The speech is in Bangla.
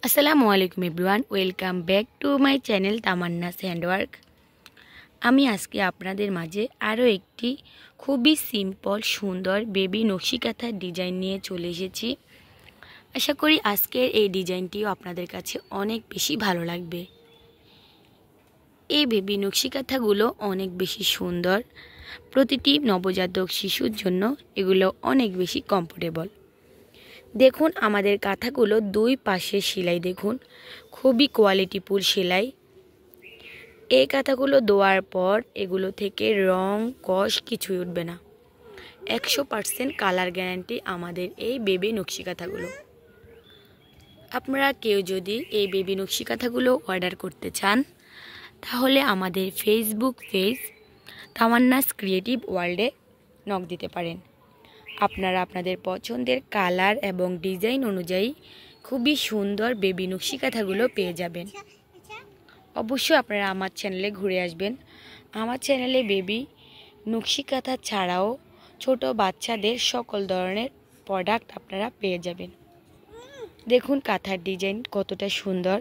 আসসালামু আলাইকুম everyone, welcome back to my channel Tamanna's handwork. আমি আজকে আপনাদের মাঝে আরও একটি খুবই সিম্পল সুন্দর বেবি নকশি কাঁথার ডিজাইন নিয়ে চলে এসেছি। আশা করি আজকের এই ডিজাইনটিও আপনাদের কাছে অনেক বেশি ভালো লাগবে। এই বেবি নকশি কাঁথাগুলো অনেক বেশি সুন্দর, প্রতিটি নবজাতক শিশুর জন্য এগুলো অনেক বেশি কমফোর্টেবল। দেখুন আমাদের কাঁথাগুলো দুই পাশে সেলাই, দেখুন খুবই কোয়ালিটিফুল সেলাই। এই কাঁথাগুলো দেওয়ার পর এগুলো থেকে রং কষ কিছুই উঠবে না। 100% কালার গ্যারান্টি আমাদের এই বেবি নকশি কাঁথাগুলো। আপনারা কেউ যদি এই বেবি নকশি কাঁথাগুলো অর্ডার করতে চান তাহলে আমাদের ফেসবুক পেজ তামান্নাস ক্রিয়েটিভ ওয়ার্ল্ডে নক দিতে পারেন। আপনারা আপনাদের পছন্দের কালার এবং ডিজাইন অনুযায়ী খুবই সুন্দর বেবি নকশি কাঁথাগুলো পেয়ে যাবেন। অবশ্যই আপনারা আমার চ্যানেলে ঘুরে আসবেন। আমার চ্যানেলে বেবি নকশি কাঁথা ছাড়াও ছোট বাচ্চাদের সকল ধরনের প্রোডাক্ট আপনারা পেয়ে যাবেন। দেখুন কাঁথার ডিজাইন কতটা সুন্দর।